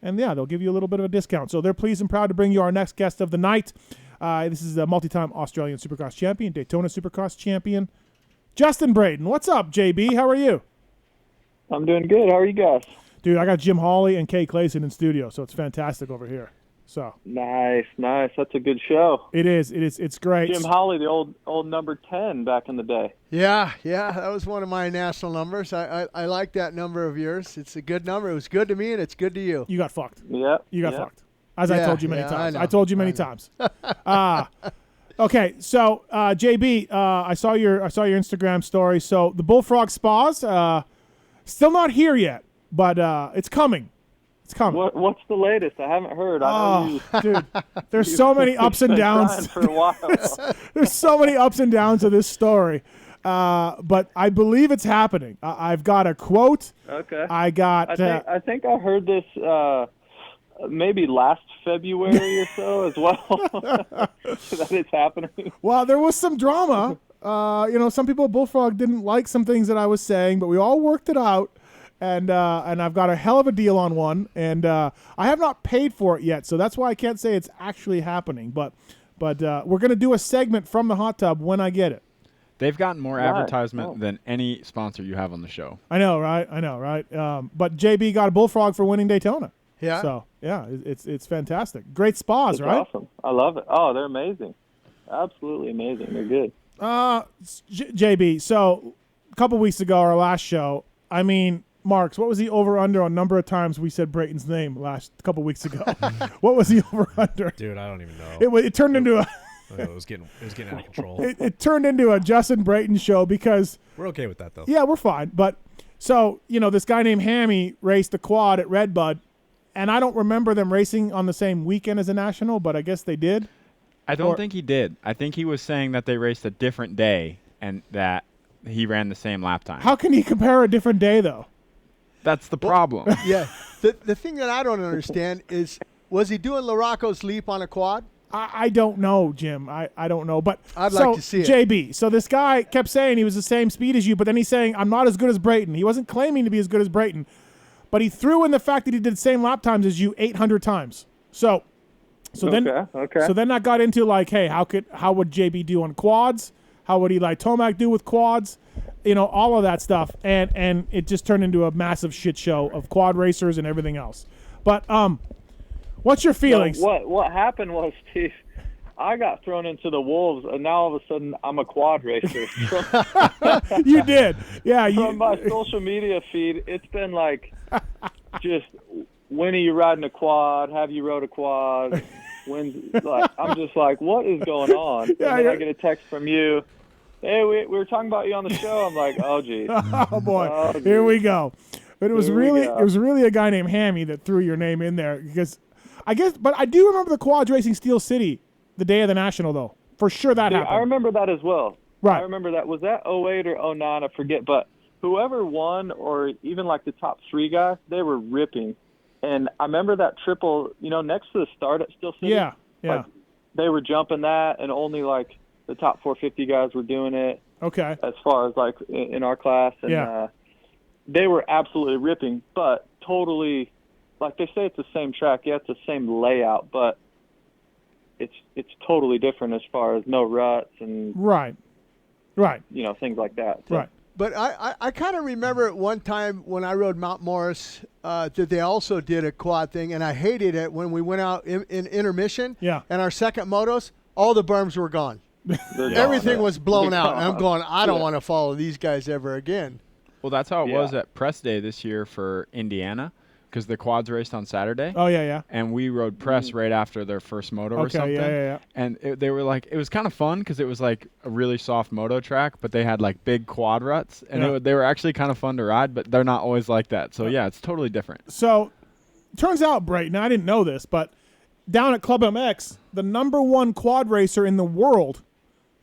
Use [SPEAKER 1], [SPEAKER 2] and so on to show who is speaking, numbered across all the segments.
[SPEAKER 1] and yeah, they'll give you a little bit of a discount. So they're pleased and proud to bring you our next guest of the night. This is a multi-time Australian Supercross champion, Daytona Supercross champion, Justin Brayton. What's up, JB? How are you?
[SPEAKER 2] I'm doing good. How are you guys?
[SPEAKER 1] Dude, I got Jim Hawley and Kay Clayson in studio, so it's fantastic over here. So
[SPEAKER 2] Nice. That's a good show.
[SPEAKER 1] it is. It's great.
[SPEAKER 2] Jim Hawley, the old number 10 back in the day.
[SPEAKER 3] Yeah, that was one of my national numbers. I like that number of yours. It's a good number. It was good to me, and it's good to you.
[SPEAKER 1] You got fucked.
[SPEAKER 2] Yep.
[SPEAKER 1] You got fucked. As I told you many times.
[SPEAKER 3] I
[SPEAKER 1] told you many times. Okay, so JB, I saw your Instagram story. So the Bullfrog Spas, still not here yet, but it's coming. It's coming.
[SPEAKER 2] What's the latest? I haven't heard.
[SPEAKER 1] Dude, there's so many ups and downs.
[SPEAKER 2] For a while.
[SPEAKER 1] There's so many ups and downs of this story, but I believe it's happening. I've got a quote.
[SPEAKER 2] Okay.
[SPEAKER 1] I
[SPEAKER 2] think I heard this maybe last February or so as well. That it's happening.
[SPEAKER 1] Well, there was some drama. Some people at Bullfrog didn't like some things that I was saying, but we all worked it out. And I've got a hell of a deal on one, and I have not paid for it yet, so that's why I can't say it's actually happening. But we're going to do a segment from the hot tub when I get it.
[SPEAKER 4] They've gotten more advertisement than any sponsor you have on the show.
[SPEAKER 1] I know, right? But JB got a Bullfrog for winning Daytona.
[SPEAKER 3] Yeah.
[SPEAKER 1] So yeah, it's fantastic. Great spas,
[SPEAKER 2] It's
[SPEAKER 1] right?
[SPEAKER 2] awesome. I love it. Oh, they're amazing. Absolutely amazing. They're good.
[SPEAKER 1] JB, so a couple weeks ago, our last show, I mean, Marks, what was the over-under on number of times we said Brayton's name last couple weeks ago? What was the over-under?
[SPEAKER 5] Dude, I don't even know.
[SPEAKER 1] It turned into a...
[SPEAKER 5] It was getting out of control.
[SPEAKER 1] It turned into a Justin Brayton show because...
[SPEAKER 5] We're okay with that, though.
[SPEAKER 1] Yeah, we're fine. But, so, this guy named Hammy raced a quad at Redbud, and I don't remember them racing on the same weekend as a national, but I guess they did.
[SPEAKER 4] I don't think he did. I think he was saying that they raced a different day and that he ran the same lap time.
[SPEAKER 1] How can he compare a different day, though?
[SPEAKER 4] That's the problem.
[SPEAKER 3] Yeah. The thing that I don't understand is, was he doing Larocco's leap on a quad?
[SPEAKER 1] I don't know, Jim. I don't know. But
[SPEAKER 3] I'd like to see it.
[SPEAKER 1] JB, so this guy kept saying he was the same speed as you, but then he's saying, I'm not as good as Brayton. He wasn't claiming to be as good as Brayton, but he threw in the fact that he did the same lap times as you 800 times. So then that got into like, hey, how would JB do on quads? How would Eli Tomac do with quads? All of that stuff, and it just turned into a massive shit show of quad racers and everything else. But what's your feelings?
[SPEAKER 2] No, what happened was, Steve, I got thrown into the wolves, and now all of a sudden I'm a quad racer.
[SPEAKER 1] You did, yeah.
[SPEAKER 2] From my social media feed, it's been like, just when are you riding a quad? Have you rode a quad? I'm just like, what is going on?
[SPEAKER 1] Yeah,
[SPEAKER 2] and then I get a text from you. Hey, we were talking about you on the show. I'm like, oh, geez.
[SPEAKER 1] Oh, boy. Here we go. But it was really a guy named Hammy that threw your name in there because but I do remember the quads racing Steel City the day of the National, though. For sure that happened.
[SPEAKER 2] I remember that as well.
[SPEAKER 1] Right.
[SPEAKER 2] I remember that. Was that 08 or 09? I forget. But whoever won, or even like the top three guys, they were ripping. And I remember that triple, next to the start at Steel City.
[SPEAKER 1] Yeah.
[SPEAKER 2] Like, they were jumping that, and only like the top 450 guys were doing it.
[SPEAKER 1] Okay.
[SPEAKER 2] As far as like in our class, and they were absolutely ripping, but totally, like they say, it's the same track. Yeah, it's the same layout, but it's totally different as far as no ruts and
[SPEAKER 1] right,
[SPEAKER 2] things like that. So.
[SPEAKER 1] Right.
[SPEAKER 3] But I kind of remember at one time when I rode Mount Morris that they also did a quad thing, and I hated it when we went out in intermission.
[SPEAKER 1] Yeah.
[SPEAKER 3] And our second motos, all the berms were gone. Everything was blown out. And I'm going, I don't want to follow these guys ever again.
[SPEAKER 4] Well, that's how it was at press day this year for Indiana, because the quads raced on Saturday.
[SPEAKER 1] Oh, yeah.
[SPEAKER 4] And we rode press right after their first moto or something.
[SPEAKER 1] Yeah.
[SPEAKER 4] And they were like, it was kind of fun because it was like a really soft moto track, but they had like big quad ruts. And they were actually kind of fun to ride, but they're not always like that. So, yeah, it's totally different.
[SPEAKER 1] So, turns out, Brayton, I didn't know this, but down at Club MX, the number one quad racer in the world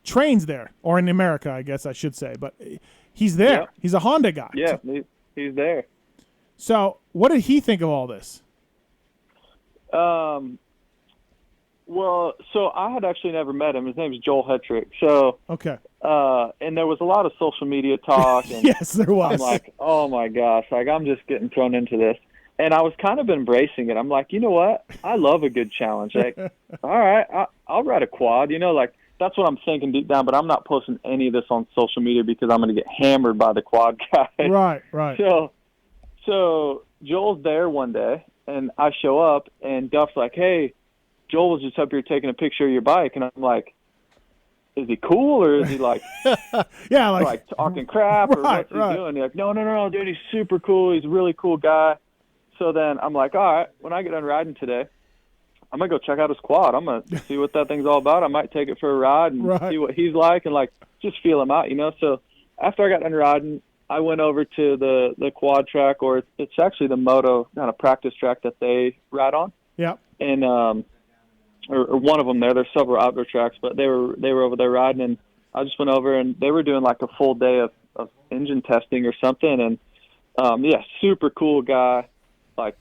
[SPEAKER 1] trains there, or in America, I guess I should say. But he's there. Yep. He's a Honda guy.
[SPEAKER 2] Yeah, he's there.
[SPEAKER 1] So, what did he think of all this?
[SPEAKER 2] Well, so I had actually never met him. His name is Joel Hetrick. So,
[SPEAKER 1] okay.
[SPEAKER 2] And there was a lot of social media talk. And
[SPEAKER 1] yes, there was.
[SPEAKER 2] I'm like, oh my gosh, like I'm just getting thrown into this. And I was kind of embracing it. I'm like, you know what? I love a good challenge. Like, all right, I'll ride a quad. You know, like that's what I'm thinking deep down. But I'm not posting any of this on social media because I'm going to get hammered by the quad guy.
[SPEAKER 1] Right.
[SPEAKER 2] So Joel's there one day, and I show up, and Duff's like, hey, Joel was just up here taking a picture of your bike. And I'm like, is he cool or is he like, like talking crap or what's he doing? He's like, no, dude, he's super cool. He's a really cool guy. So then I'm like, all right, when I get done riding today, I'm going to go check out his quad. I'm going to see what that thing's all about. I might take it for a ride and see what he's like and, like, just feel him out, you know? So after I got done riding, I went over to the quad track, or it's actually the moto kind of practice track that they ride on.
[SPEAKER 1] Yeah.
[SPEAKER 2] And or one of them there. There's several outdoor tracks, but they were over there riding, and I just went over, and they were doing, like, a full day of engine testing or something. And, super cool guy, like,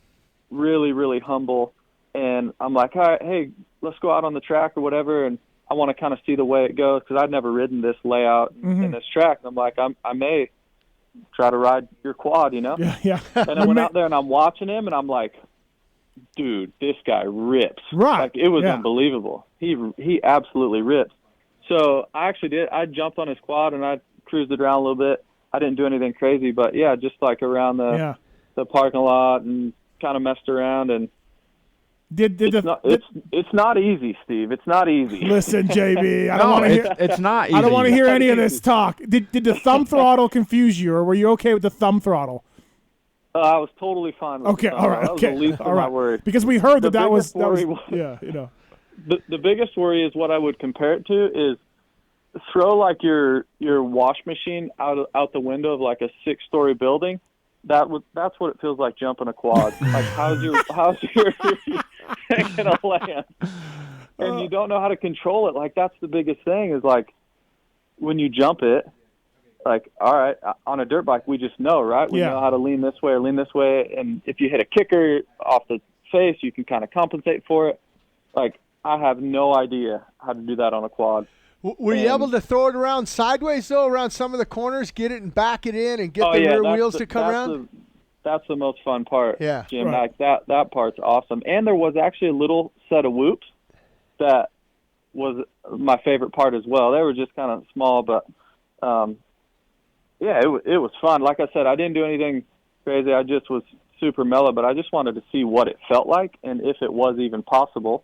[SPEAKER 2] really, really humble. And I'm like, all right, hey, let's go out on the track or whatever, and I want to kind of see the way it goes because I'd never ridden this layout in this track. And I'm like, I may try to ride your quad, you know?
[SPEAKER 1] Yeah.
[SPEAKER 2] And I went out there, and I'm watching him, and I'm like, dude, this guy rips.
[SPEAKER 1] Right.
[SPEAKER 2] Like, it was unbelievable. He absolutely rips. So I actually did. I jumped on his quad, and I cruised it around a little bit. I didn't do anything crazy, but, yeah, just, like, around the parking lot and kind of messed around. And it's not easy, Steve. It's not easy.
[SPEAKER 1] Listen, JB, I don't want to hear.
[SPEAKER 4] It's not easy.
[SPEAKER 1] I don't want to hear any of this talk. Did the thumb throttle confuse you, or were you okay with the thumb throttle?
[SPEAKER 2] I was totally fine with the thumb throttle. That was the least of my worries.
[SPEAKER 1] Because we heard that was
[SPEAKER 2] yeah, you know. The biggest worry is what I would compare it to is throw like your wash machine out the window of like a 6-story building. That's what it feels like jumping a quad. Like how's your thing gonna land? And you don't know how to control it. Like that's the biggest thing is like when you jump it, like all right, on a dirt bike we just know, right? We know how to lean this way or lean this way, and if you hit a kicker off the face, you can kind of compensate for it. Like I have no idea how to do that on a quad.
[SPEAKER 3] Were you able to throw it around sideways, though, around some of the corners, get it and back it in and get the rear wheels to come around?
[SPEAKER 2] That's the most fun part, Jim.
[SPEAKER 1] Right.
[SPEAKER 2] Like that part's awesome. And there was actually a little set of whoops that was my favorite part as well. They were just kind of small, but, it was fun. Like I said, I didn't do anything crazy. I just was super mellow, but I just wanted to see what it felt like and if it was even possible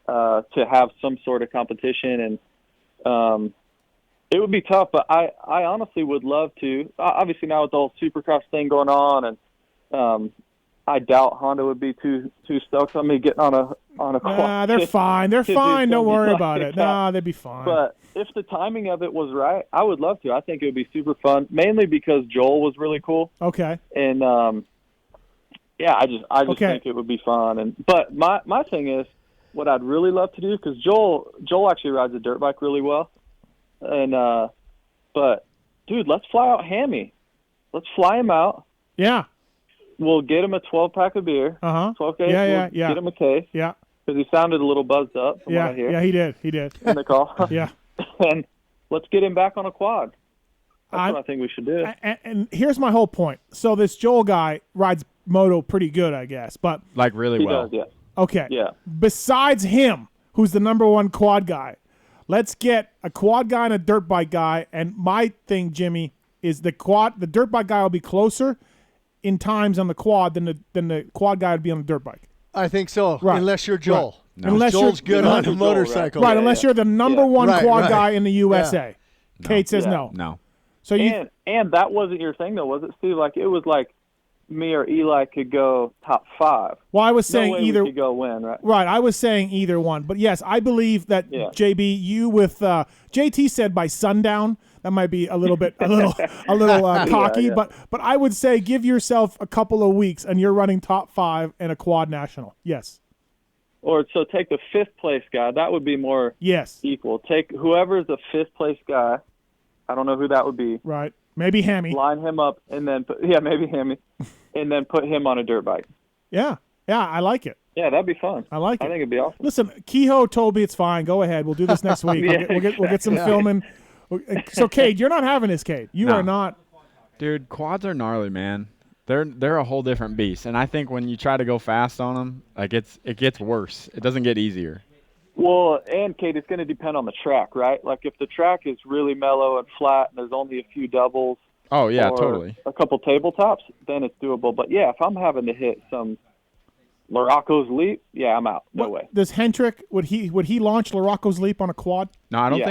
[SPEAKER 2] to have some sort of competition. And it would be tough, but I honestly would love to. Obviously, now with the whole Supercross thing going on, and I doubt Honda would be too stoked on me getting on a quad.
[SPEAKER 1] Nah, they're fine. They're fine. Don't worry about it. Nah, they'd be fine.
[SPEAKER 2] But if the timing of it was right, I would love to. I think it would be super fun, mainly because Joel was really cool.
[SPEAKER 1] Okay.
[SPEAKER 2] And I just think it would be fun. But my thing is, what I'd really love to do, because Joel actually rides a dirt bike really well, and but dude, let's fly out Hammy. Let's fly him out.
[SPEAKER 1] Yeah.
[SPEAKER 2] We'll get him a 12-pack of beer. 12 case.
[SPEAKER 1] Yeah.
[SPEAKER 2] Get him a case.
[SPEAKER 1] Yeah.
[SPEAKER 2] Because he sounded a little buzzed up from what I hear.
[SPEAKER 1] Yeah, he did.
[SPEAKER 2] In the call.
[SPEAKER 1] Yeah.
[SPEAKER 2] And let's get him back on a quad. That's what I think we should do.
[SPEAKER 1] And here's my whole point. So this Joel guy rides moto pretty good, I guess, but
[SPEAKER 4] like really
[SPEAKER 2] he
[SPEAKER 4] well.
[SPEAKER 2] does, yeah.
[SPEAKER 1] Okay.
[SPEAKER 2] Yeah.
[SPEAKER 1] Besides him, who's the number one quad guy, let's get a quad guy and a dirt bike guy. And my thing, Jimmy, is the dirt bike guy will be closer in times on the quad than the quad guy would be on the dirt bike.
[SPEAKER 3] I think so.
[SPEAKER 1] Right.
[SPEAKER 3] Unless you're Joel.
[SPEAKER 1] Right. No. Unless
[SPEAKER 3] Joel's good on a motorcycle.
[SPEAKER 1] Right. Unless you're the number one quad guy in the USA.
[SPEAKER 4] No.
[SPEAKER 1] Kate says no.
[SPEAKER 4] No.
[SPEAKER 1] So
[SPEAKER 2] and that wasn't your thing though, was it, Steve? Like it was like me or Eli could go top 5.
[SPEAKER 1] Well, I was saying either.
[SPEAKER 2] We could go win, right?
[SPEAKER 1] Right, I was saying either one, but yes, I believe that JB, you with JT said by sundown. That might be a little bit cocky, but I would say give yourself a couple of weeks and you're running top 5 in a quad national. Yes.
[SPEAKER 2] Or so take the 5th place guy. That would be more equal. Take whoever's the 5th place guy. I don't know who that would be.
[SPEAKER 1] Right. Maybe Hammy.
[SPEAKER 2] Line him up and then maybe Hammy, and then put him on a dirt bike.
[SPEAKER 1] Yeah, I like it.
[SPEAKER 2] Yeah, that'd be fun.
[SPEAKER 1] I like it.
[SPEAKER 2] I think it'd be awesome.
[SPEAKER 1] Listen, Kehoe told me it's fine. Go ahead. We'll do this next week. We'll get some filming. So, Cade, you're not having this, Cade. You are not.
[SPEAKER 4] Dude, quads are gnarly, man. They're a whole different beast, and I think when you try to go fast on them, like it gets worse. It doesn't get easier.
[SPEAKER 2] Well, and Kate, it's going to depend on the track, right? Like if the track is really mellow and flat, and there's only a few doubles.
[SPEAKER 4] Oh yeah,
[SPEAKER 2] or
[SPEAKER 4] totally.
[SPEAKER 2] A couple tabletops, then it's doable. But yeah, if I'm having to hit some Larocco's Leap, yeah, I'm out. No way.
[SPEAKER 1] Does Hendrick would he launch Larocco's Leap on a quad?
[SPEAKER 4] No, I don't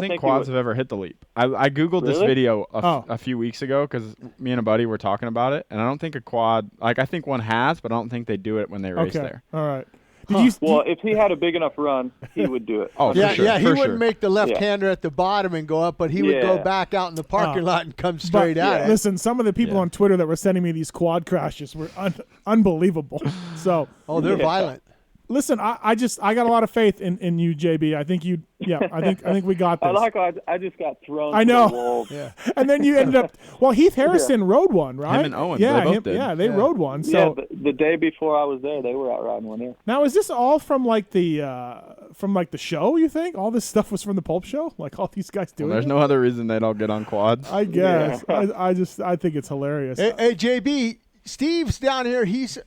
[SPEAKER 4] think quads have ever hit the leap. I googled this video a few weeks ago because me and a buddy were talking about it, and I don't think a quad. Like I think one has, but I don't think they do it when they race there.
[SPEAKER 1] All right.
[SPEAKER 2] If he had a big enough run, he would do it.
[SPEAKER 4] Oh,
[SPEAKER 3] yeah,
[SPEAKER 4] for sure.
[SPEAKER 3] yeah. He
[SPEAKER 4] for
[SPEAKER 3] wouldn't
[SPEAKER 4] sure.
[SPEAKER 3] make the left-hander at the bottom and go up, but he would go back out in the parking lot and come straight at it.
[SPEAKER 1] Listen, some of the people on Twitter that were sending me these quad crashes were unbelievable. So,
[SPEAKER 3] they're violent.
[SPEAKER 1] Listen, I got a lot of faith in you, JB. I think I think we got this.
[SPEAKER 2] I just got thrown.
[SPEAKER 1] I know.
[SPEAKER 2] To the wolves.
[SPEAKER 3] Yeah.
[SPEAKER 1] And then you ended up. Well, Heath Harrison rode one, right?
[SPEAKER 4] Him and Owen.
[SPEAKER 1] Yeah,
[SPEAKER 4] they both did.
[SPEAKER 1] Yeah, they rode one. So
[SPEAKER 2] the day before I was there, they were out riding one here.
[SPEAKER 1] now, is this all from the show? You think all this stuff was from the Pulp Show? Like all these guys doing?
[SPEAKER 4] There's no other reason they'd all get on quads.
[SPEAKER 1] I guess. Yeah. I think it's hilarious.
[SPEAKER 3] Hey, JB, Steve's down here. He's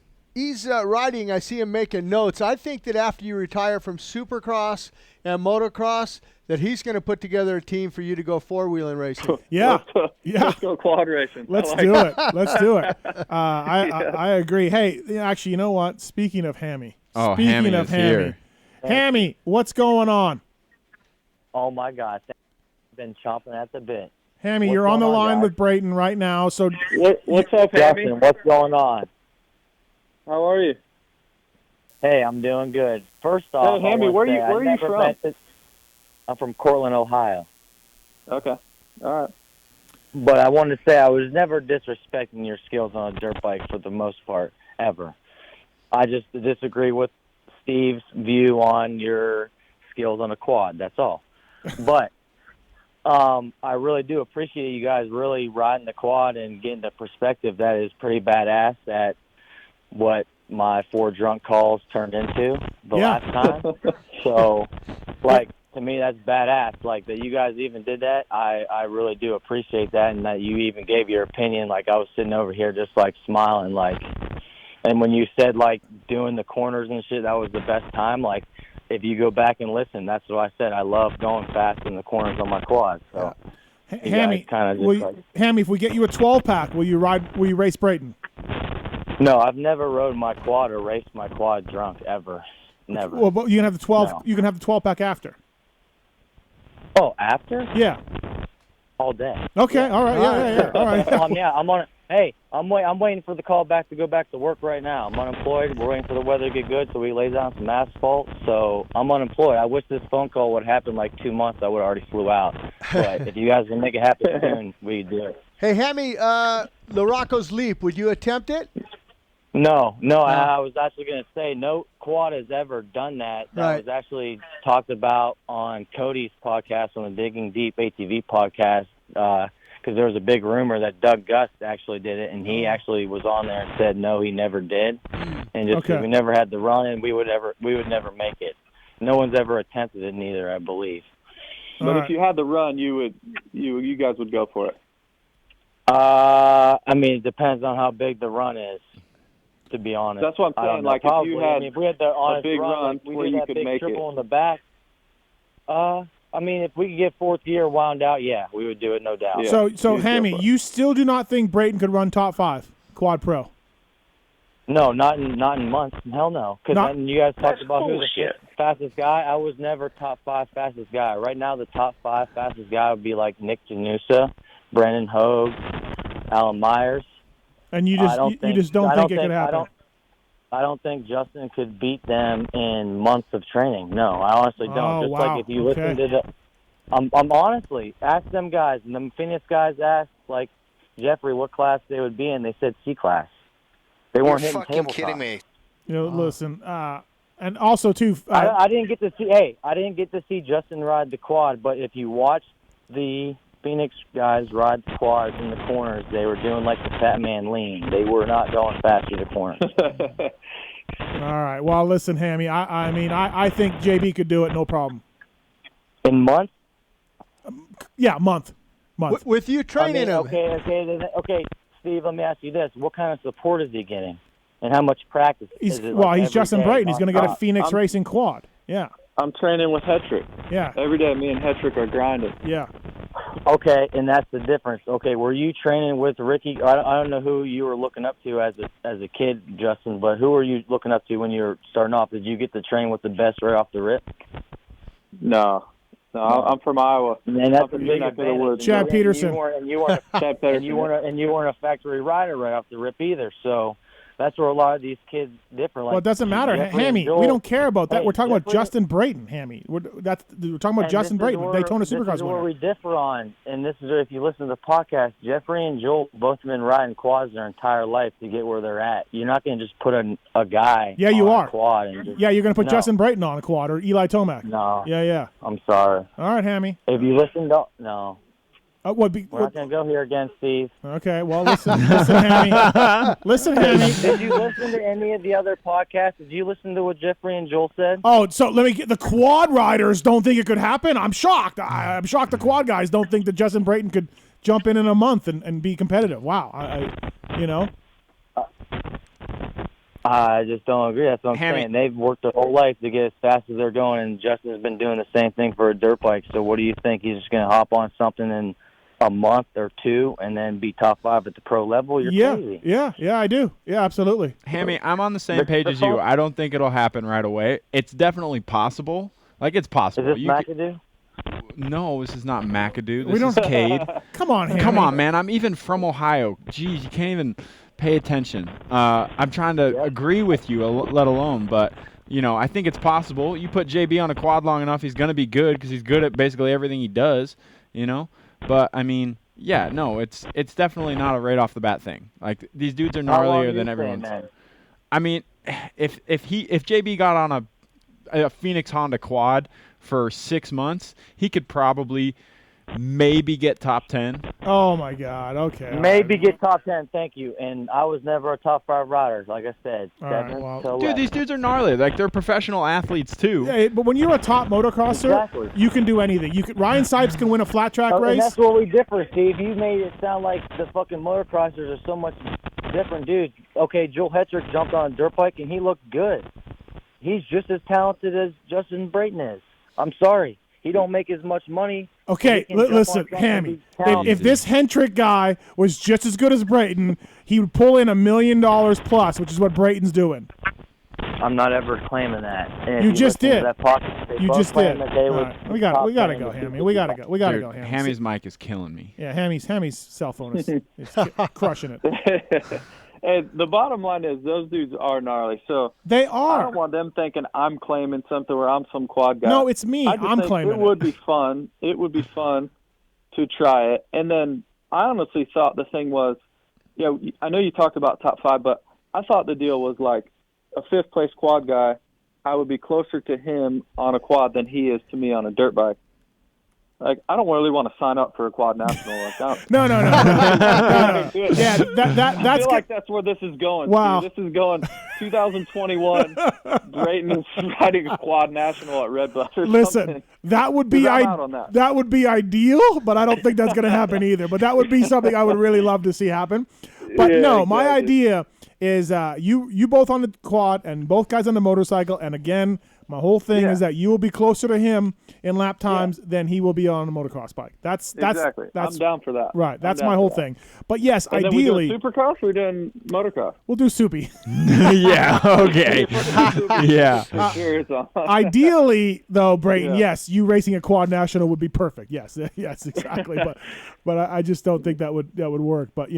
[SPEAKER 3] riding. I see him making notes. I think that after you retire from Supercross and motocross, that he's going to put together a team for you to go four-wheeling racing.
[SPEAKER 1] Yeah.
[SPEAKER 2] Let's go quad racing.
[SPEAKER 1] Let's do it. Let's do it. I agree. Hey, actually, you know what? Speaking of Hammy.
[SPEAKER 4] Hammy is here.
[SPEAKER 1] Hammy, what's going on?
[SPEAKER 6] Oh, my God. I've been chomping at the bit.
[SPEAKER 1] Hammy, you're on the line with Brayton right now. So
[SPEAKER 2] What's up, Hammy?
[SPEAKER 6] Justin, what's going on?
[SPEAKER 2] How are you?
[SPEAKER 6] Hey, I'm doing good. First off,
[SPEAKER 2] hey, Hammy, where are you from?
[SPEAKER 6] I'm from Cortland, Ohio.
[SPEAKER 2] Okay. All right.
[SPEAKER 6] But I wanted to say I was never disrespecting your skills on a dirt bike for the most part, ever. I just disagree with Steve's view on your skills on a quad. That's all. But I really do appreciate you guys really riding the quad and getting the perspective. That is pretty badass at what my 4 drunk calls turned into the last time. So, to me, that's badass. Like, that you guys even did that, I really do appreciate that, and that you even gave your opinion. Like, I was sitting over here just, smiling, and when you said, doing the corners and shit, that was the best time. If you go back and listen, that's what I said. I love going fast in the corners on my quad. So,
[SPEAKER 1] Hammy, Hammy, if we get you a 12-pack, will you race Brayton?
[SPEAKER 6] No, I've never rode my quad or raced my quad drunk ever. Never.
[SPEAKER 1] Well, but you can have the 12.
[SPEAKER 6] No.
[SPEAKER 1] You can have the 12-pack after.
[SPEAKER 6] Oh, after?
[SPEAKER 1] Yeah.
[SPEAKER 6] All day.
[SPEAKER 1] Okay. Yeah. All right. Yeah. All right.
[SPEAKER 6] Yeah, I'm on it. Hey, I'm waiting for the call back to go back to work right now. I'm unemployed. We're waiting for the weather to get good so we lay down some asphalt. So I'm unemployed. I wish this phone call would happen 2 months. I would have already flew out. But if you guys can make it happen soon, we do it.
[SPEAKER 3] Hey, Hammy, Larocco's Leap, would you attempt it?
[SPEAKER 6] No. I was actually going to say no quad has ever done that. That was actually talked about on Cody's podcast, on the Digging Deep ATV podcast, because there was a big rumor that Doug Gust actually did it, and he actually was on there and said no, he never did, and just because we never had the run, and we would never make it. No one's ever attempted it neither, I believe.
[SPEAKER 2] But if you had the run, you guys would go for it.
[SPEAKER 6] I mean, it depends on how big the run is. To be honest,
[SPEAKER 2] that's what I'm saying.
[SPEAKER 6] Probably,
[SPEAKER 2] if you had,
[SPEAKER 6] if we had the honest
[SPEAKER 2] big run
[SPEAKER 6] we
[SPEAKER 2] where
[SPEAKER 6] did
[SPEAKER 2] you
[SPEAKER 6] that
[SPEAKER 2] could
[SPEAKER 6] big
[SPEAKER 2] make
[SPEAKER 6] triple
[SPEAKER 2] it
[SPEAKER 6] in the back. I mean, if we could get 4th gear wound out, we would do it, no doubt.
[SPEAKER 2] Yeah.
[SPEAKER 1] So Hammy, you still do not think Brayton could run top 5 quad pro?
[SPEAKER 6] No, not in months. Hell no. Because you guys talked about who's the fastest guy. I was never top 5 fastest guy. Right now, the top 5 fastest guy would be Nick Janusa, Brendan Hogue, Alan Myers.
[SPEAKER 1] And you just don't think it could happen?
[SPEAKER 6] I don't think Justin could beat them in months of training. No, I honestly don't. If you listen to I'm honestly, ask them guys, and the Phoenix guys asked, Jeffrey, what class they would be in. They said C class. They weren't hitting tabletop. You're fucking kidding me.
[SPEAKER 1] Listen, and also, too...
[SPEAKER 6] I didn't get to see... Hey, I didn't get to see Justin ride the quad, but if you watch the Phoenix guys ride the quads in the corners, they were doing the fat man lean. They were not going fast through the corners.
[SPEAKER 1] All right. Well, listen, Hammy, I think JB could do it, no problem.
[SPEAKER 6] In months?
[SPEAKER 1] Yeah, month.
[SPEAKER 3] With you training him.
[SPEAKER 6] Okay. Steve, let me ask you this: what kind of support is he getting, and how much practice?
[SPEAKER 1] He's
[SPEAKER 6] like
[SPEAKER 1] he's Justin
[SPEAKER 6] day?
[SPEAKER 1] Brayton. He's going to get a Phoenix Racing quad. Yeah.
[SPEAKER 2] I'm training with Hetrick.
[SPEAKER 1] Yeah.
[SPEAKER 2] Every day, me and Hetrick are grinding.
[SPEAKER 1] Yeah.
[SPEAKER 6] Okay, and that's the difference. Okay, were you training with Ricky? I don't know who you were looking up to as a kid, Justin, but who were you looking up to when you were starting off? Did you get to train with the best right off the rip?
[SPEAKER 2] No, I'm from Iowa.
[SPEAKER 6] And that's a big advantage.
[SPEAKER 1] Chad Peterson.
[SPEAKER 6] And you weren't a factory rider right off the rip either. So that's where a lot of these kids differ. Like,
[SPEAKER 1] well, it doesn't matter, Hammy. We don't care about that. We're talking about Justin Brayton, Hammy. We're talking about Justin Brayton, Daytona Supercross winner.
[SPEAKER 6] This is where we differ on, and this is where, if you listen to the podcast, Jeffrey and Joel both have been riding quads their entire life to get where they're at. You're not going to just put a guy on a quad. And
[SPEAKER 1] you're going to put Justin Brayton on a quad or Eli Tomac.
[SPEAKER 6] No.
[SPEAKER 1] Yeah.
[SPEAKER 6] I'm sorry.
[SPEAKER 1] All right, Hammy.
[SPEAKER 6] If you listen to – no. We're not going to go here again, Steve.
[SPEAKER 1] Okay, well, listen, Hammy. Listen, Hammy.
[SPEAKER 6] Did you listen to any of the other podcasts? Did you listen to what Jeffrey and Joel said?
[SPEAKER 1] Oh, so let me get the quad riders don't think it could happen? I'm shocked. I'm shocked the quad guys don't think that Justin Brayton could jump in a month and be competitive. Wow.
[SPEAKER 6] I just don't agree. That's what I'm saying. They've worked their whole life to get as fast as they're going, and Justin's been doing the same thing for a dirt bike. So what do you think? He's just going to hop on something and a month or two and then be top 5 at the pro level? You're crazy.
[SPEAKER 1] Yeah, I do. Yeah, absolutely.
[SPEAKER 4] Hammy, I'm on the same page as you. I don't think it'll happen right away. It's definitely possible. Like, it's possible.
[SPEAKER 6] Is this McAdoo?
[SPEAKER 4] No, this is not McAdoo. This is Cade.
[SPEAKER 1] Come on, Hammy.
[SPEAKER 4] Come on, man. I'm even from Ohio. Jeez, you can't even pay attention. I'm trying to agree with you, let alone, but I think it's possible. You put JB on a quad long enough, he's going to be good because he's good at basically everything he does, But, I mean, yeah, no, it's definitely not a right off the bat thing. Like, these dudes are gnarlier than everyone's. I mean, if JB got on a Phoenix Honda quad for 6 months, he could probably maybe get top 10.
[SPEAKER 1] Oh, my God. Okay.
[SPEAKER 6] Maybe get top 10. Thank you. And I was never a top 5 rider, like I said.
[SPEAKER 4] Dude, these dudes are gnarly. Like, they're professional athletes, too.
[SPEAKER 1] Yeah, but when you're a top motocrosser, you can do anything. Ryan Sipes can win a flat track race.
[SPEAKER 6] And that's where we differ, Steve. You made it sound like the fucking motocrossers are so much different dudes. Okay, Joel Hetrick jumped on a dirt bike, and he looked good. He's just as talented as Justin Brayton is. I'm sorry. He don't make as much money.
[SPEAKER 1] Okay, listen, Hammy. If this Hendrick guy was just as good as Brayton, he would pull in $1 million plus, which is what Brayton's doing.
[SPEAKER 6] I'm not ever claiming that. And
[SPEAKER 1] you just did.
[SPEAKER 6] You just did.
[SPEAKER 1] Right. We got to go, Hammy. We got to go. Hammy.
[SPEAKER 4] Hammy's mic is killing me.
[SPEAKER 1] Yeah, Hammy's cell phone is crushing it.
[SPEAKER 2] And the bottom line is those dudes are gnarly. So
[SPEAKER 1] they are.
[SPEAKER 2] I don't want them thinking I'm claiming something where I'm some quad guy.
[SPEAKER 1] No, it's me. I'm claiming it.
[SPEAKER 2] It would be fun. It would be fun to try it. And then I honestly thought the thing was, I know you talked about top 5, but I thought the deal was like a 5th place quad guy, I would be closer to him on a quad than he is to me on a dirt bike. Like, I don't really want to sign up for a quad national. Like,
[SPEAKER 1] no. Yeah, that's
[SPEAKER 2] I feel like that's where this is going.
[SPEAKER 1] Wow.
[SPEAKER 2] This is going 2021. Brayton is riding a quad national at Red Bus or
[SPEAKER 1] Listen,
[SPEAKER 2] something.
[SPEAKER 1] that would be that would be ideal, but I don't think that's going to happen either. But that would be something I would really love to see happen. But my idea is you both on the quad and both guys on the motorcycle, and again, my whole thing is that you will be closer to him in lap times than he will be on a motocross bike. That's
[SPEAKER 2] exactly. I'm down for that.
[SPEAKER 1] Right. That's my whole thing. But yes,
[SPEAKER 2] and
[SPEAKER 1] ideally,
[SPEAKER 2] then we doing Supercross. We're doing motocross.
[SPEAKER 1] We'll do Soupy.
[SPEAKER 4] Yeah. Okay. Yeah.
[SPEAKER 1] Ideally, though, Brayton, yes, you racing a quad national would be perfect. Yes, exactly. but I just don't think that would work. But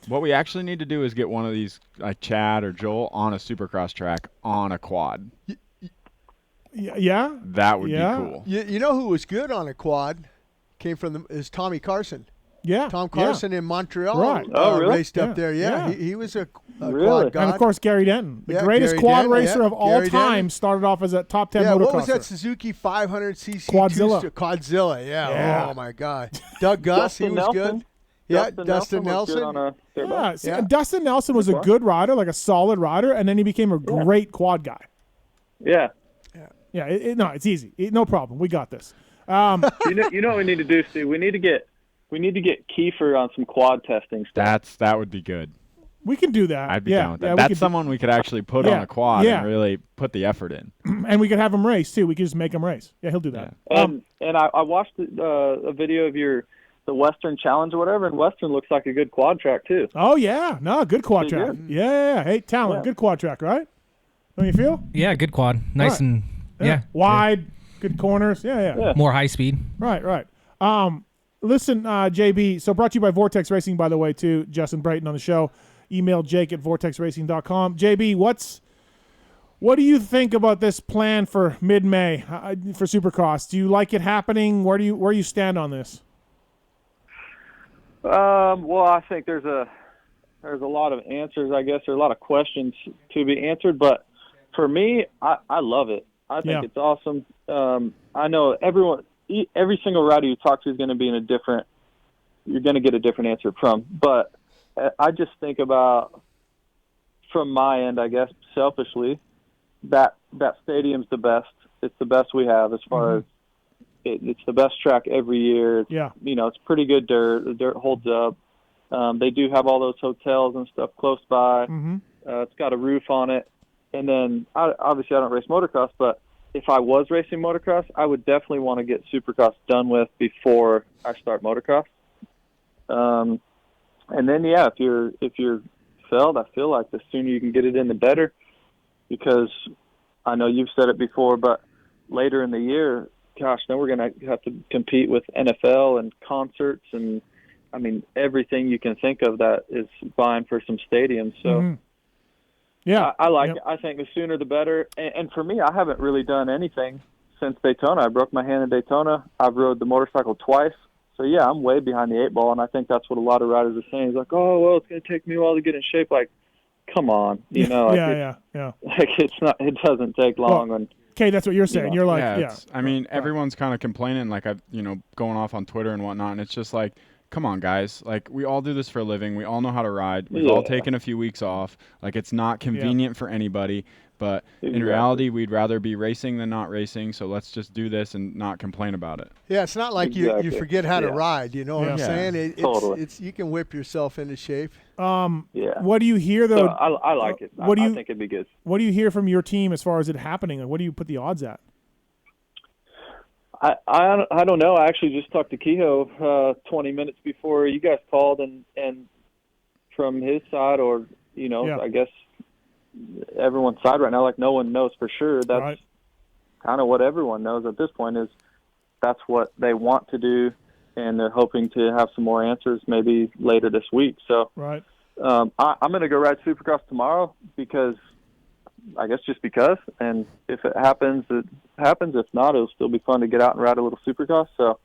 [SPEAKER 4] what we actually need to do is get one of these, like Chad or Joel, on a Supercross track on a quad.
[SPEAKER 1] Yeah,
[SPEAKER 4] that would be cool.
[SPEAKER 3] You know who was good on a quad? Came from is Tommy Carson.
[SPEAKER 1] Yeah,
[SPEAKER 3] Tom Carson in Montreal.
[SPEAKER 1] Right.
[SPEAKER 2] Really?
[SPEAKER 3] Raced up there. Yeah. He was a
[SPEAKER 2] really?
[SPEAKER 3] quad god.
[SPEAKER 1] And of course Gary Denton, the greatest quad racer of all time, started off as a top 10 motocrosser.
[SPEAKER 3] What was that Suzuki 500cc? Quadzilla. Yeah. Oh my God. Doug Gus, he was good. Yeah, Dustin Nelson.
[SPEAKER 1] And Dustin Nelson was a good rider, like a solid rider, and then he became a great quad guy.
[SPEAKER 2] Yeah.
[SPEAKER 1] Yeah, it's easy. No problem. We got this.
[SPEAKER 2] You know what we need to do, Steve? We need to get We need to get Keifer on some quad testing stuff.
[SPEAKER 4] That would be good.
[SPEAKER 1] We can do that.
[SPEAKER 4] I'd be
[SPEAKER 1] yeah,
[SPEAKER 4] down with that.
[SPEAKER 1] yeah,
[SPEAKER 4] That's someone we could actually put on a quad and really put the effort in.
[SPEAKER 1] And we could have him race too. We could just make him race. Yeah, he'll do that.
[SPEAKER 2] Yeah. And I watched a video of the Western Challenge or whatever, and Western looks like a good quad track too.
[SPEAKER 1] Oh yeah, no, good quad track.
[SPEAKER 2] Good.
[SPEAKER 1] Yeah. Hey, talent, good quad track, right? Don't you feel?
[SPEAKER 7] Yeah, good quad. Nice and
[SPEAKER 1] wide, good corners. Yeah.
[SPEAKER 7] More high speed.
[SPEAKER 1] Right. Listen, JB. So brought to you by Vortex Racing, by the way, too. Justin Brayton on the show. Email jake@vortexracing.com. JB, what do you think about this plan for mid-May for Supercross? Do you like it happening? Where you stand on this?
[SPEAKER 2] Well, I think there's a lot of answers. I guess there's a lot of questions to be answered, but for me, I love it. I think it's awesome. I know every single rider you talk to is going to be you're going to get a different answer from, but I just think about, from my end, I guess, selfishly, that stadium's the best. It's the best we have as far as it's the best track every year. It's pretty good dirt. The dirt holds up. They do have all those hotels and stuff close by. It's got a roof on it. And then, obviously, I don't race motocross, but if I was racing motocross, I would definitely want to get Supercross done with before I start motocross. And then, if you're failed, I feel like the sooner you can get it in, the better. Because I know you've said it before, but later in the year, gosh, then we're going to have to compete with NFL and concerts and, I mean, everything you can think of that is vying for some stadiums. So, I like it. I think the sooner the better. And for me, I haven't really done anything since Daytona. I broke my hand in Daytona. I've rode the motorcycle twice. So, I'm way behind the 8 ball, and I think that's what a lot of riders are saying. It's like, oh, well, it's going to take me a while to get in shape. Like, come on.
[SPEAKER 1] Yeah.
[SPEAKER 2] Like, it doesn't take long.
[SPEAKER 1] Well, okay, that's what you're saying. You're like,
[SPEAKER 4] I mean, everyone's kind of complaining, like, going off on Twitter and whatnot, and it's just like, come on, guys. Like, we all do this for a living. We all know how to ride. We've all taken a few weeks off. Like, it's not convenient for anybody. But in reality, we'd rather be racing than not racing. So let's just do this and not complain about it.
[SPEAKER 3] Yeah, it's not like you forget how to ride. You know what I'm saying?
[SPEAKER 2] Totally.
[SPEAKER 3] You can whip yourself into shape.
[SPEAKER 1] What do you hear, though?
[SPEAKER 2] So I like it. I think it'd be good.
[SPEAKER 1] What do you hear from your team as far as it happening? Like, what do you put the odds at?
[SPEAKER 2] I don't know. I actually just talked to Kehoe 20 minutes before you guys called, and from his side, or I guess everyone's side right now, like, no one knows for sure. That's kind of what everyone knows at this point, is that's what they want to do, and they're hoping to have some more answers maybe later this week. So I'm going to go ride Supercross tomorrow because and if it happens, it happens. If not, it'll still be fun to get out and ride a little Supercross. So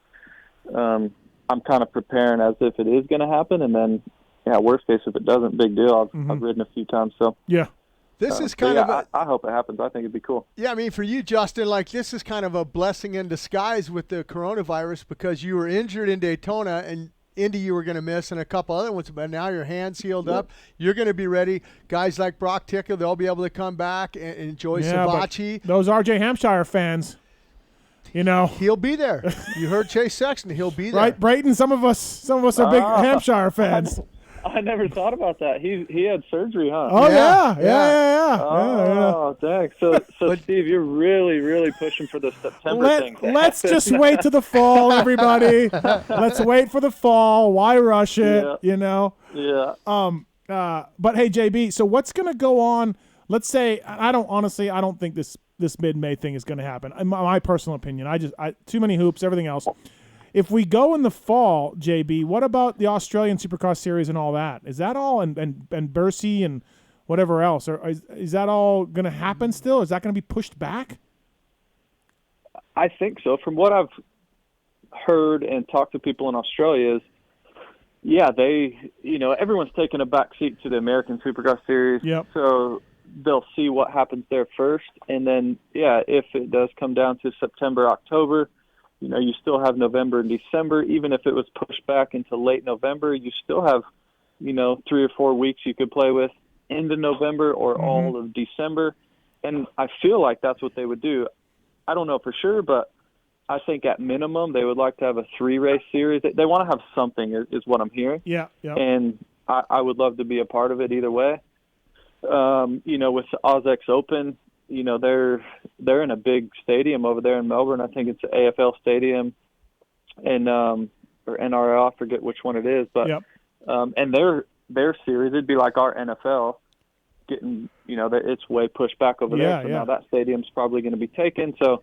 [SPEAKER 2] I'm kind of preparing as if it is going to happen, and then worst case, if it doesn't, big deal. I've ridden a few times, so
[SPEAKER 3] this is kind of
[SPEAKER 2] I hope it happens. I think it'd be cool.
[SPEAKER 3] Yeah, I mean, for you, Justin, like, this is kind of a blessing in disguise with the coronavirus, because you were injured in Daytona, and Indy you were going to miss, and a couple other ones, but now your hand's healed up. You're going to be ready. Guys like Brock Tickle, they'll be able to come back and enjoy Savachi.
[SPEAKER 1] Those RJ Hampshire fans,
[SPEAKER 3] he'll be there. You heard Chase Sexton, he'll be there.
[SPEAKER 1] Right, Brayton. Some of us are big Hampshire fans.
[SPEAKER 2] I never thought about that. He had surgery, huh?
[SPEAKER 1] Oh yeah.
[SPEAKER 2] Oh, dang. So Steve, you're really, really pushing for the September thing.
[SPEAKER 1] Let's just wait to the fall, everybody. Let's wait for the fall. Why rush it?
[SPEAKER 2] Yeah.
[SPEAKER 1] But hey, JB. So what's gonna go on? Let's say I don't think this mid-May thing is gonna happen. In my personal opinion, too many hoops, everything else. If we go in the fall, JB, what about the Australian Supercross Series and all that? Is that all, and Bercy and whatever else? Or is that all going to happen still? Is that going to be pushed back?
[SPEAKER 2] I think so. From what I've heard and talked to people in Australia everyone's taking a back seat to the American Supercross Series.
[SPEAKER 1] Yep.
[SPEAKER 2] So they'll see what happens there first. And then, if it does come down to September, October, you still have November and December. Even if it was pushed back into late November, you still have, 3 or 4 weeks you could play with into November or all of December. And I feel like that's what they would do. I don't know for sure, but I think at minimum they would like to have a 3-race series. They want to have something, is what I'm hearing.
[SPEAKER 1] Yeah.
[SPEAKER 2] And I would love to be a part of it either way. With the OzX Open, they're in a big stadium over there in Melbourne. I think it's the AFL Stadium, and or NRL. I forget which one it is, but and their series, it'd be like our NFL. Getting, it's way pushed back over there. So now that stadium's probably going to be taken. So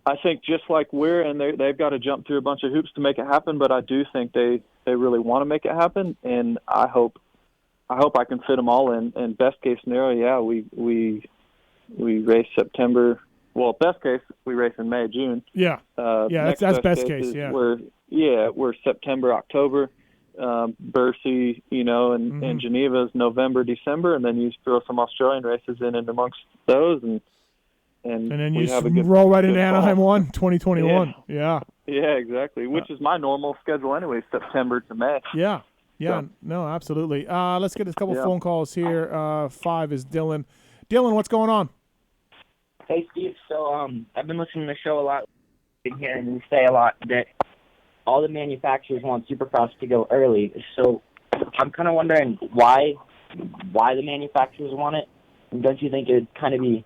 [SPEAKER 2] I think just like they've got to jump through a bunch of hoops to make it happen. But I do think they really want to make it happen, and I hope I can fit them all in. And best case scenario, we race September. Well, best case we race in May, June.
[SPEAKER 1] Yeah. That's best case. Yeah.
[SPEAKER 2] We're September, October. Bercy, and Geneva's November, December, and then you throw some Australian races in amongst those, and
[SPEAKER 1] then you roll right into Anaheim 2021. Yeah,
[SPEAKER 2] exactly. Which is my normal schedule anyway, September to May.
[SPEAKER 1] Yeah, no, absolutely. Let's get a couple phone calls here. 5 is Dylan. Dylan, what's going on?
[SPEAKER 7] Hey, Steve. So I've been listening to the show a lot. Been hearing you say a lot that all the manufacturers want Supercross to go early. So I'm kind of wondering why the manufacturers want it. And don't you think it'd kind of be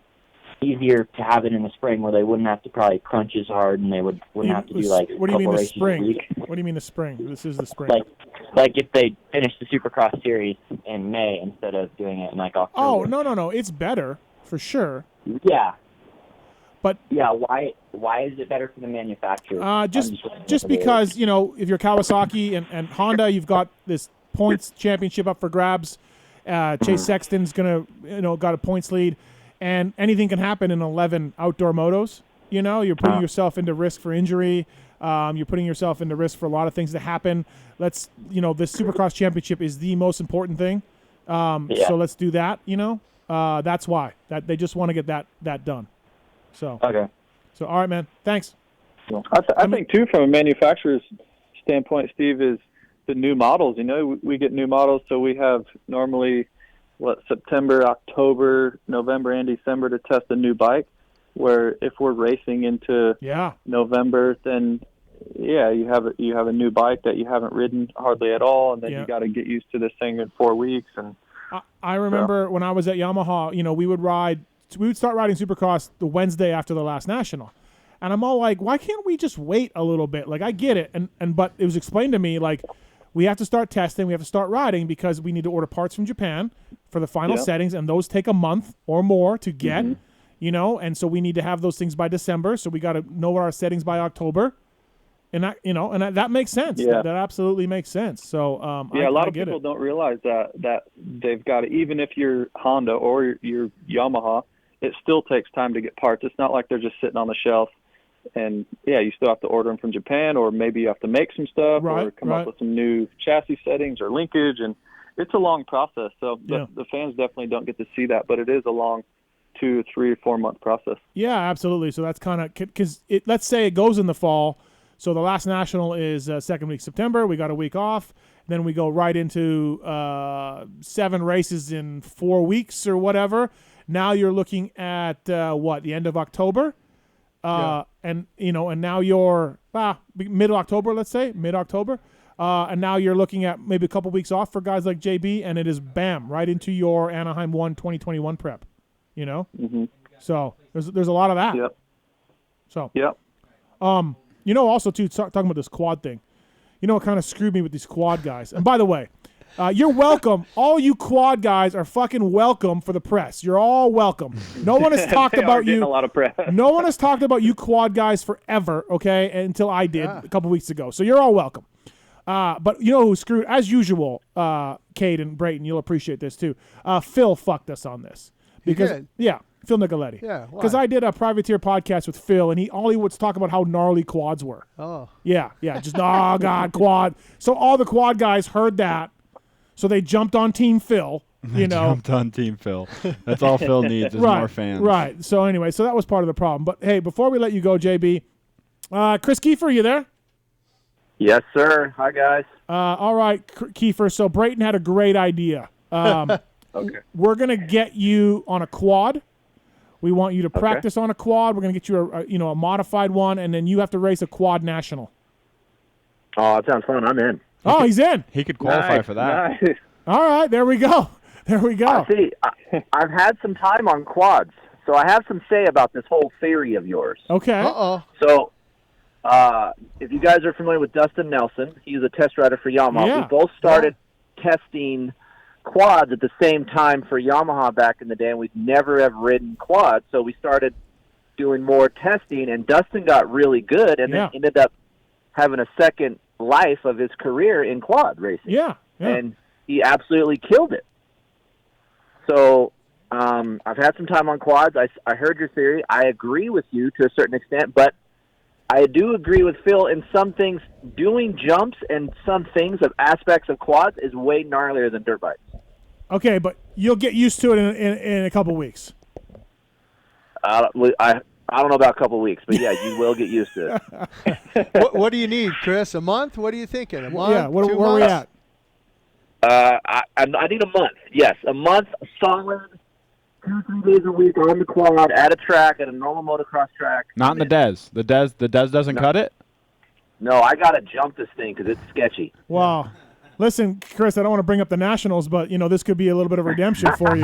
[SPEAKER 7] easier to have it in the spring where they wouldn't have to probably crunch as hard and they wouldn't have to do like
[SPEAKER 1] what do you mean the spring?
[SPEAKER 7] a week?
[SPEAKER 1] What do you mean the spring? This is the spring.
[SPEAKER 7] Like if they finish the Supercross series in May instead of doing it in like October.
[SPEAKER 1] Oh, no. It's better for sure.
[SPEAKER 7] Yeah.
[SPEAKER 1] But
[SPEAKER 7] why is it better for the manufacturer?
[SPEAKER 1] Just because, if you're Kawasaki and Honda, you've got this points championship up for grabs. Chase Sexton's got a points lead, and anything can happen in 11 outdoor motos. You're putting yourself into risk for injury. You're putting yourself into risk for a lot of things to happen. This Supercross championship is the most important thing. So let's do that. That's why that they just want to get that done. So
[SPEAKER 7] okay.
[SPEAKER 1] So all right, man. Thanks.
[SPEAKER 2] I think too, from a manufacturer's standpoint, Steve, is the new models. We get new models, so we have normally September, October, November, and December to test a new bike. Where if we're racing into November, then you have a new bike that you haven't ridden hardly at all, and then you got to get used to this thing in 4 weeks. And
[SPEAKER 1] I remember when I was at Yamaha, we would start riding Supercross the Wednesday after the last national. And I'm all like, why can't we just wait a little bit? Like, I get it. But it was explained to me, like, we have to start testing, we have to start riding because we need to order parts from Japan for the final settings, and those take a month or more to get, and so we need to have those things by December. So we got to know what our settings by October. And that makes sense.
[SPEAKER 2] Yeah.
[SPEAKER 1] That absolutely makes sense. So
[SPEAKER 2] a lot of people don't realize that they've got to, even if you're Honda or you're Yamaha, it still takes time to get parts. It's not like they're just sitting on the shelf. And, you still have to order them from Japan, or maybe you have to make some stuff or come up with some new chassis settings or linkage. And it's a long process. So the fans definitely don't get to see that, but it is a long 2, 3, or 4 month process.
[SPEAKER 1] Yeah, absolutely. So that's kind of – because let's say it goes in the fall. So the last national is second week September. We got a week off. Then we go right into 7 races in 4 weeks or whatever. Now you're looking at the end of October, and now you're mid-October, let's say mid-October, and now you're looking at maybe a couple weeks off for guys like JB, and it is right into your Anaheim 2021 prep. So there's a lot of that.
[SPEAKER 2] Yep.
[SPEAKER 1] So
[SPEAKER 2] Also
[SPEAKER 1] too, talking about this quad thing, what kind of screwed me with these quad guys. And by the way, you're welcome. All you quad guys are fucking welcome for the press. You're all welcome. No one has talked about you.
[SPEAKER 2] A lot of press.
[SPEAKER 1] No one has talked about you quad guys forever, okay, until I did a couple weeks ago. So you're all welcome. But who screwed, as usual, Cade and Brayton, you'll appreciate this too. Phil fucked us on this. Because Phil Nicoletti.
[SPEAKER 3] Yeah,
[SPEAKER 1] because I did a privateer podcast with Phil, and he would talk about how gnarly quads were.
[SPEAKER 3] Oh.
[SPEAKER 1] Yeah, just oh god, quad. So all the quad guys heard that, so they jumped on Team Phil.
[SPEAKER 4] Jumped on Team Phil. That's all Phil needs is more fans.
[SPEAKER 1] Right. So anyway, that was part of the problem. But hey, before we let you go, JB, Chris Keifer, are you there?
[SPEAKER 6] Yes, sir. Hi, guys.
[SPEAKER 1] All right, Keifer. So Brayton had a great idea.
[SPEAKER 6] Okay.
[SPEAKER 1] We're gonna get you on a quad. We want you to practice on a quad. We're going to get you a modified one, and then you have to race a quad national.
[SPEAKER 8] Oh, that sounds fun. I'm in.
[SPEAKER 1] Oh, he's in.
[SPEAKER 4] He could qualify for that.
[SPEAKER 2] Nice.
[SPEAKER 1] All right, there we go. There we go.
[SPEAKER 8] See, I've had some time on quads, so I have some say about this whole theory of yours.
[SPEAKER 1] Okay.
[SPEAKER 8] So, if you guys are familiar with Dustin Nelson, he's a test rider for Yamaha.
[SPEAKER 1] Yeah.
[SPEAKER 8] We both started testing quads at the same time for Yamaha back in the day, and we've never have ridden quads, so we started doing more testing, and Dustin got really good and then ended up having a second life of his career in quad racing.
[SPEAKER 1] Yeah.
[SPEAKER 8] And he absolutely killed it. So I've had some time on quads. I heard your theory. I agree with you to a certain extent, but I do agree with Phil in some things. Doing jumps and some things of aspects of quads is way gnarlier than dirt bikes.
[SPEAKER 1] Okay, but you'll get used to it in a couple weeks.
[SPEAKER 8] I don't know about a couple of weeks, but yeah, you will get used to it.
[SPEAKER 3] What do you need, Chris? A month? What are you thinking? A month?
[SPEAKER 1] Yeah, where
[SPEAKER 3] 2
[SPEAKER 1] are we
[SPEAKER 3] months?
[SPEAKER 1] at?
[SPEAKER 8] I need a month. Yes, a month solid, 2-3 days a week on the quad at a track, at a normal motocross track.
[SPEAKER 4] Not in the Des. The Des doesn't cut it?
[SPEAKER 8] No, I got to jump this thing because it's sketchy.
[SPEAKER 1] Wow. Listen, Chris, I don't want to bring up the Nationals, but, this could be a little bit of redemption for you.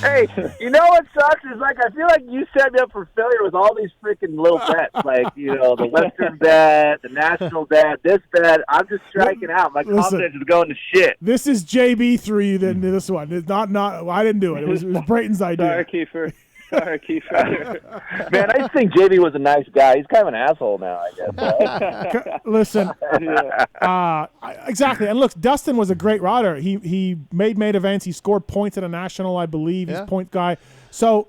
[SPEAKER 8] Hey, you know what sucks is, I feel like you set me up for failure with all these freaking little bets. The Western bet, the National bet, this bet. I'm just striking out. My confidence is going to shit.
[SPEAKER 1] This is JB through you than this one. It's not. I didn't do it. It was Brayton's idea.
[SPEAKER 2] Sorry, Keifer.
[SPEAKER 8] Man, I just think JB was a nice guy. He's kind of an asshole now, I guess. Right?
[SPEAKER 1] Listen, exactly. And look, Dustin was a great rider. He made main events. He scored points at a national, I believe. He's a point guy. So,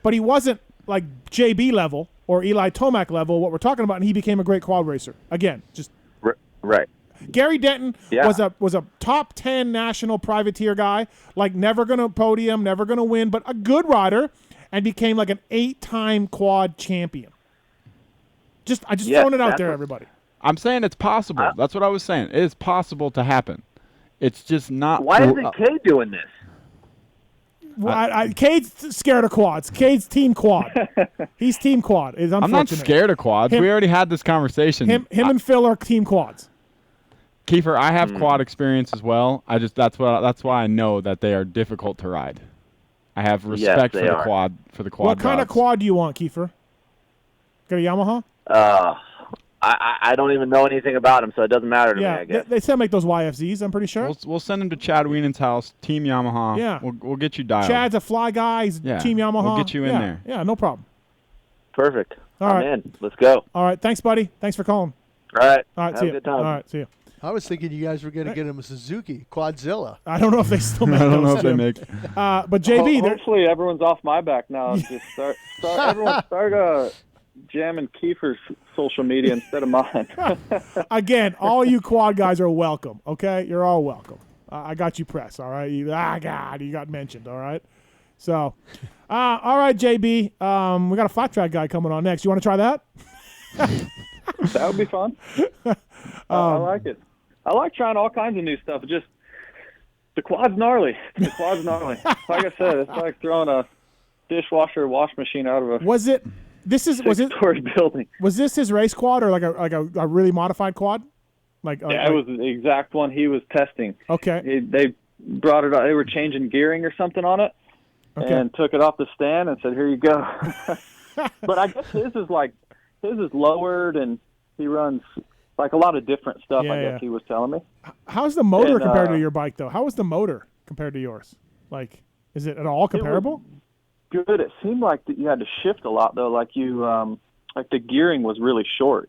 [SPEAKER 1] but he wasn't like JB level or Eli Tomac level, what we're talking about, and he became a great quad racer. Again, just
[SPEAKER 8] right.
[SPEAKER 1] Gary Denton was a top 10 national privateer guy, never going to podium, never going to win, but a good rider. And became an 8-time quad champion. I just throwing it out there, everybody.
[SPEAKER 4] I'm saying it's possible. That's what I was saying. It is possible to happen. It's just not.
[SPEAKER 8] Why isn't Cade doing this?
[SPEAKER 1] Cade's scared of quads. Cade's team quad. He's team quad.
[SPEAKER 4] I'm not scared of quads. We already had this conversation.
[SPEAKER 1] Him and Phil are team quads.
[SPEAKER 4] Keifer, I have quad experience as well. That's why I know that they are difficult to ride. I have respect for the quad
[SPEAKER 1] What kind of quad do you want, Keifer? Got a Yamaha?
[SPEAKER 8] I don't even know anything about them, so it doesn't matter to me, I guess.
[SPEAKER 1] They still make those YFZs, I'm pretty sure.
[SPEAKER 4] We'll send him to Chad Wienen's house, Team Yamaha.
[SPEAKER 1] Yeah.
[SPEAKER 4] We'll get you dialed.
[SPEAKER 1] Chad's a fly guy. He's Team Yamaha.
[SPEAKER 4] We'll get you in there.
[SPEAKER 1] Yeah, no problem.
[SPEAKER 8] Perfect.
[SPEAKER 1] I'm
[SPEAKER 8] in. Let's go.
[SPEAKER 1] All right. Thanks, buddy. Thanks for calling.
[SPEAKER 8] All right.
[SPEAKER 1] Have
[SPEAKER 8] a good time.
[SPEAKER 1] All right. See you.
[SPEAKER 3] I was thinking you guys were going to get him a Suzuki Quadzilla.
[SPEAKER 1] I don't know if they still make those.
[SPEAKER 4] I don't know if they make.
[SPEAKER 1] But JB,
[SPEAKER 2] hopefully everyone's off my back now. Just start jamming Keifer's social media instead of mine.
[SPEAKER 1] Again, all you quad guys are welcome. Okay, you're all welcome. I got you press. All right. You got mentioned. All right. So, all right, JB. We got a flat track guy coming on next. You want to try that?
[SPEAKER 2] That would be fun. I like it. I like trying all kinds of new stuff. Just the quad's gnarly. Like I said, it's like throwing a dishwasher wash machine out of a storage building.
[SPEAKER 1] Was this his race quad or like a really modified quad?
[SPEAKER 2] It was the exact one he was testing.
[SPEAKER 1] Okay.
[SPEAKER 2] They brought it. They were changing gearing or something on it, and took it off the stand and said, "Here you go." But I guess his is lowered and he runs a lot of different stuff. I guess he was telling me.
[SPEAKER 1] How's the motor compared to your bike though? How is the motor compared to yours? Is it at all comparable?
[SPEAKER 2] Good. It seemed like that you had to shift a lot though. The gearing was really short.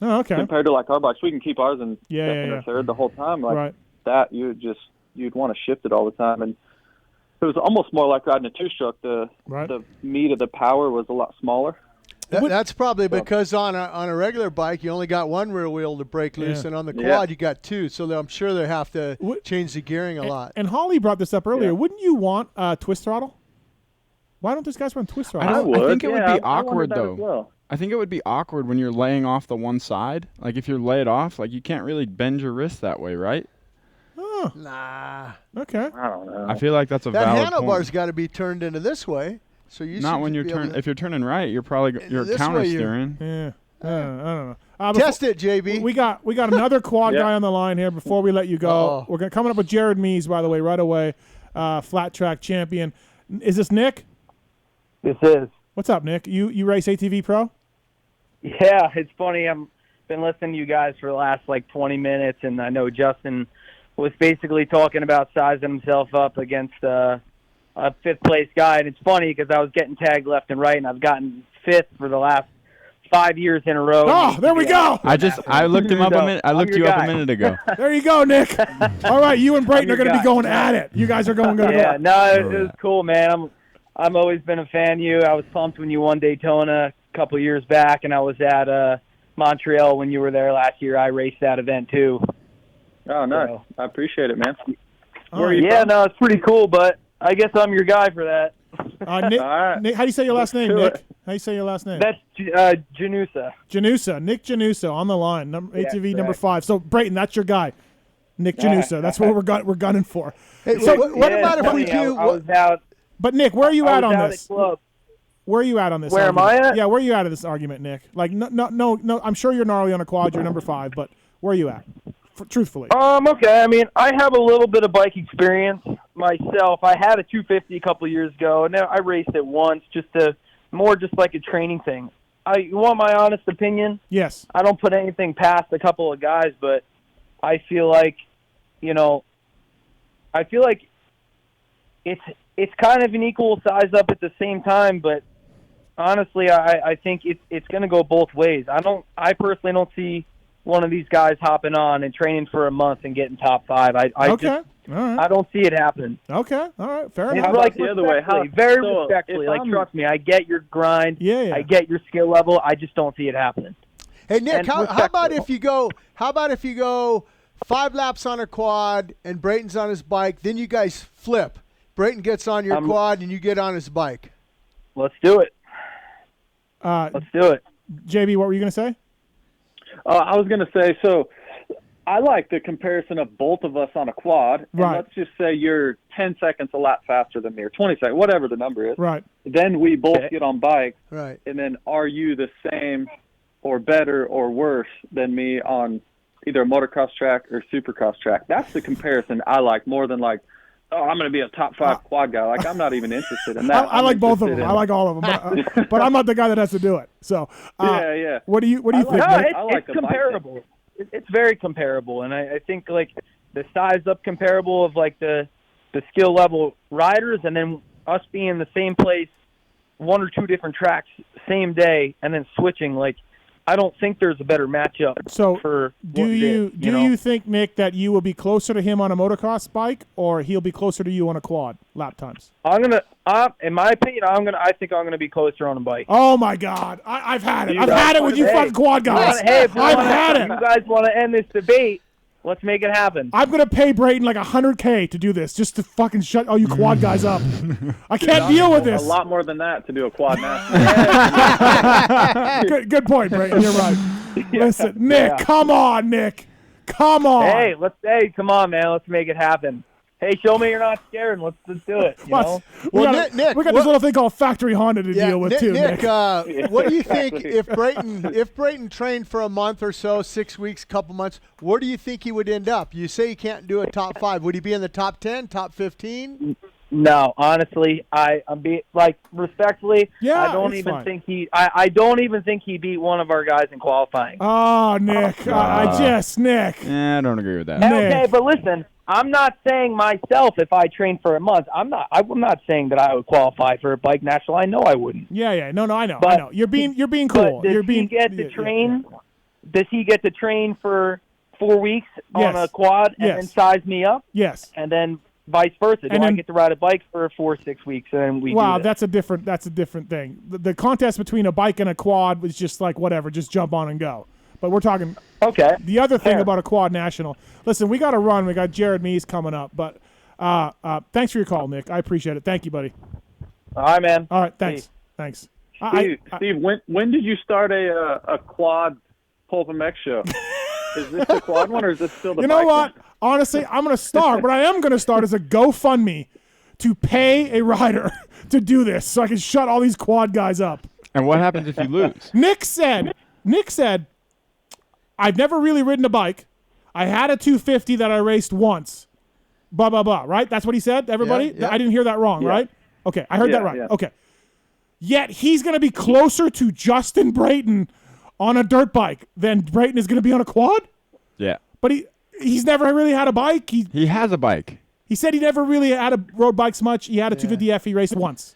[SPEAKER 1] Oh, okay.
[SPEAKER 2] Compared to our bikes, we can keep ours in second or third the whole time. That you'd want to shift it all the time, and it was almost more like riding a two-stroke. The meat of the power was a lot smaller.
[SPEAKER 3] That's probably because on a regular bike you only got one rear wheel to break loose, and on the quad you got two. So I'm sure they have to change the gearing a lot.
[SPEAKER 1] And Holly brought this up earlier. Wouldn't you want twist throttle? Why don't these guys run twist throttle?
[SPEAKER 4] I think it would be awkward though. Well. I think it would be awkward when you're laying off the one side. If you're laid off, you can't really bend your wrist that way, right?
[SPEAKER 1] Huh.
[SPEAKER 3] Nah.
[SPEAKER 1] Okay.
[SPEAKER 2] I don't know.
[SPEAKER 4] I feel like that's a
[SPEAKER 3] That
[SPEAKER 4] valid
[SPEAKER 3] handlebar's
[SPEAKER 4] point.
[SPEAKER 3] got to be turned into this way. So you
[SPEAKER 4] Not
[SPEAKER 3] should
[SPEAKER 4] when you're
[SPEAKER 3] be able
[SPEAKER 4] turning.
[SPEAKER 3] to-
[SPEAKER 4] If you're turning right, you're probably you're
[SPEAKER 3] This
[SPEAKER 4] counter
[SPEAKER 3] way you're-
[SPEAKER 4] steering.
[SPEAKER 1] Yeah. I don't know.
[SPEAKER 3] Test it, JB.
[SPEAKER 1] We got another quad
[SPEAKER 2] Yeah.
[SPEAKER 1] guy on the line here before we let you go.
[SPEAKER 3] Uh-oh.
[SPEAKER 1] We're coming up with Jared Mees, by the way, right away. Flat track champion. Is this Nick?
[SPEAKER 9] This is.
[SPEAKER 1] What's up, Nick? You race ATV Pro?
[SPEAKER 9] Yeah, it's funny. I've been listening to you guys for the last 20 minutes, and I know Justin was basically talking about sizing himself up against a fifth-place guy. And it's funny because I was getting tagged left and right, and I've gotten fifth for the last 5 years in a row.
[SPEAKER 1] Oh, there we go.
[SPEAKER 4] I looked him up a minute. I
[SPEAKER 9] I'm
[SPEAKER 4] looked
[SPEAKER 9] your
[SPEAKER 4] you up
[SPEAKER 9] guy.
[SPEAKER 4] a minute ago.
[SPEAKER 1] There you go, Nick. All right, you and Brayton are
[SPEAKER 9] your
[SPEAKER 1] going to be
[SPEAKER 9] guy.
[SPEAKER 1] going at it. You guys are going to
[SPEAKER 9] Yeah,
[SPEAKER 1] go.
[SPEAKER 9] no, it was cool, man. I'm always been a fan of you. I was pumped when you won Daytona a couple of years back, and I was at Montreal when you were there last year. I raced that event too.
[SPEAKER 2] Oh, nice.
[SPEAKER 9] So-
[SPEAKER 2] I appreciate it, man.
[SPEAKER 1] All right.
[SPEAKER 9] Yeah, no, it's pretty cool, but I guess I'm your guy for that.
[SPEAKER 1] Nick,
[SPEAKER 2] All right.
[SPEAKER 1] Nick, how do you say your last name,
[SPEAKER 2] do
[SPEAKER 1] Nick?
[SPEAKER 2] it.
[SPEAKER 1] How do you say your last name?
[SPEAKER 9] That's Janusa.
[SPEAKER 1] Janusa. Nick Janusa on the line. ATV number
[SPEAKER 9] correct.
[SPEAKER 1] 5. So, Brayton, that's your guy. Nick Janusa. That's what we're gunning for.
[SPEAKER 3] Hey,
[SPEAKER 1] So-
[SPEAKER 3] what
[SPEAKER 9] Yeah,
[SPEAKER 3] about
[SPEAKER 9] it's
[SPEAKER 3] if we
[SPEAKER 9] funny,
[SPEAKER 3] do?
[SPEAKER 9] I was out.
[SPEAKER 1] But, Nick, where are you
[SPEAKER 9] I
[SPEAKER 1] at
[SPEAKER 9] was
[SPEAKER 1] on
[SPEAKER 9] out
[SPEAKER 1] this?
[SPEAKER 9] at club.
[SPEAKER 1] Where are you at on this?
[SPEAKER 9] Where am
[SPEAKER 1] argument?
[SPEAKER 9] I at?
[SPEAKER 1] Yeah, where are you at of this argument, Nick? No. I'm sure you're gnarly on a quad. You're number 5, but where are you at? Truthfully.
[SPEAKER 9] Okay. I mean, I have a little bit of bike experience myself. I had a 250 a couple of years ago, and then I raced it once, just like a training thing. You want my honest opinion?
[SPEAKER 1] Yes.
[SPEAKER 9] I don't put anything past a couple of guys, but I feel like, it's kind of an equal size up at the same time, but honestly, I think it's going to go both ways. I personally don't see one of these guys hopping on and training for a month and getting top 5.
[SPEAKER 1] Okay. All right.
[SPEAKER 9] I don't see it happening.
[SPEAKER 1] Okay. All right. Fair
[SPEAKER 9] And
[SPEAKER 1] enough.
[SPEAKER 2] about the other way?
[SPEAKER 9] Very
[SPEAKER 2] So,
[SPEAKER 9] respectfully.
[SPEAKER 2] if I'm-
[SPEAKER 9] Trust me, I get your grind.
[SPEAKER 1] Yeah.
[SPEAKER 9] I get your skill level. I just don't see it happening.
[SPEAKER 3] Hey Nick,
[SPEAKER 9] And
[SPEAKER 3] how about
[SPEAKER 9] respectful.
[SPEAKER 3] if you go 5 laps on a quad and Brayton's on his bike, then you guys flip. Brayton gets on your quad and you get on his bike.
[SPEAKER 9] Let's do it.
[SPEAKER 1] Let's
[SPEAKER 9] do it.
[SPEAKER 1] JB, what were you going to say?
[SPEAKER 2] I was going to say, so I like the comparison of both of us on a quad. And
[SPEAKER 1] Right.
[SPEAKER 2] let's just say you're 10 seconds a lap faster than me, or 20 seconds, whatever the number is.
[SPEAKER 1] Right.
[SPEAKER 2] Then we both
[SPEAKER 9] Okay.
[SPEAKER 2] get on bikes,
[SPEAKER 3] Right.
[SPEAKER 2] and then are you the same or better or worse than me on either a motocross track or supercross track? That's the comparison I like more than I'm going to be a top 5 quad guy. I'm not even interested in that.
[SPEAKER 1] I
[SPEAKER 2] I'm
[SPEAKER 1] like both of them.
[SPEAKER 2] interested
[SPEAKER 1] I like all of them, but I'm not the guy that has to do it. So,
[SPEAKER 2] Yeah.
[SPEAKER 1] What do you think?
[SPEAKER 2] like-
[SPEAKER 9] No,
[SPEAKER 1] Nick?
[SPEAKER 9] it's,
[SPEAKER 2] I like
[SPEAKER 9] it's
[SPEAKER 2] the bike
[SPEAKER 9] comparable. It's very comparable, and I think the size up comparable of the skill level riders, and then us being in the same place, 1 or 2 different tracks, same day, and then switching. I don't think there's a better matchup.
[SPEAKER 1] So,
[SPEAKER 9] for
[SPEAKER 1] do
[SPEAKER 9] what it
[SPEAKER 1] you
[SPEAKER 9] is,
[SPEAKER 1] do you think, Nick, that you will be closer to him on a motocross bike, or he'll be closer to you on a quad lap times?
[SPEAKER 9] In my opinion, I think I'm gonna be closer on a bike.
[SPEAKER 1] Oh my God, I've had it. I've
[SPEAKER 9] guys
[SPEAKER 1] had it with you
[SPEAKER 9] wanna-
[SPEAKER 1] fucking quad guys.
[SPEAKER 9] Hey, if
[SPEAKER 1] I've had
[SPEAKER 9] you
[SPEAKER 1] it.
[SPEAKER 9] guys want to end this debate, let's make it happen.
[SPEAKER 1] I'm gonna pay Brayton like $100K to do this, just to fucking shut all you quad guys up. I can't deal with
[SPEAKER 2] A
[SPEAKER 1] this.
[SPEAKER 2] lot more than that to do a quad national.
[SPEAKER 1] Good point, Brayton. You're right. Listen, Nick,
[SPEAKER 9] Yeah.
[SPEAKER 1] come on, Nick. Come on.
[SPEAKER 9] Hey, come on, man. Let's make it happen. Hey, show me you're not scared, and let's do it. You know?
[SPEAKER 1] We
[SPEAKER 3] Well,
[SPEAKER 1] got,
[SPEAKER 3] Nick,
[SPEAKER 1] we got this little thing called Factory Honda to deal with
[SPEAKER 3] Nick,
[SPEAKER 1] too, Nick.
[SPEAKER 3] what do you think if Brayton trained for a month or so, 6 weeks, couple months, where do you think he would end up? You say he can't do a top 5. Would he be in the top 10, top 15?
[SPEAKER 9] No, honestly, I'm respectfully.
[SPEAKER 1] Yeah,
[SPEAKER 9] I don't
[SPEAKER 1] it's
[SPEAKER 9] even
[SPEAKER 1] fine.
[SPEAKER 9] think I don't even think he beat one of our guys in qualifying.
[SPEAKER 1] Oh, Nick. Nick.
[SPEAKER 4] I don't agree with that.
[SPEAKER 1] Nick.
[SPEAKER 9] Okay, but listen, I'm not saying myself if I trained for a month. I'm not saying that I would qualify for a bike national. I know I wouldn't.
[SPEAKER 1] Yeah. No, I know.
[SPEAKER 9] But-
[SPEAKER 1] I know. You're being cool.
[SPEAKER 9] But does
[SPEAKER 1] You're
[SPEAKER 9] he
[SPEAKER 1] being
[SPEAKER 9] get to
[SPEAKER 1] yeah,
[SPEAKER 9] train?
[SPEAKER 1] yeah.
[SPEAKER 9] Does he get to train for 4 weeks on
[SPEAKER 1] Yes.
[SPEAKER 9] a quad and
[SPEAKER 1] Yes.
[SPEAKER 9] then size me up,
[SPEAKER 1] Yes.
[SPEAKER 9] and then vice versa? Do
[SPEAKER 1] And
[SPEAKER 9] I
[SPEAKER 1] then-
[SPEAKER 9] get to ride a bike for 4-6 weeks and then we
[SPEAKER 1] Wow,
[SPEAKER 9] do this?
[SPEAKER 1] that's a different thing. The contest between a bike and a quad was just like whatever, just jump on and go. But we're talking
[SPEAKER 9] Okay.
[SPEAKER 1] the other thing
[SPEAKER 9] Fair.
[SPEAKER 1] about a quad national. Listen, we got to run. We got Jared Mees coming up, but thanks for your call, Nick. I appreciate it. Thank you, buddy.
[SPEAKER 9] All right, man.
[SPEAKER 1] All right, thanks. Thanks.
[SPEAKER 2] Steve, when did you start a quad Pulp MX show? Is this the quad one or is this still the
[SPEAKER 1] You know
[SPEAKER 2] bike
[SPEAKER 1] what?
[SPEAKER 2] one?
[SPEAKER 1] Honestly, I'm going to start. What I am going to start is a GoFundMe to pay a rider to do this so I can shut all these quad guys up.
[SPEAKER 4] And what happens if you lose?
[SPEAKER 1] Nick said, I've never really ridden a bike. I had a 250 that I raced once. Blah, blah, blah, right? That's what he said, everybody?
[SPEAKER 3] Yeah.
[SPEAKER 1] I didn't hear that wrong, right? Okay, I heard that right.
[SPEAKER 2] Yeah.
[SPEAKER 1] Okay. Yet he's going to be closer to Justin Brayton on a dirt bike than Brayton is going to be on a quad?
[SPEAKER 4] Yeah.
[SPEAKER 1] But he's never really had a bike.
[SPEAKER 4] He has a bike.
[SPEAKER 1] He said he never really had a road bikes much. He had a 250F. He raced once.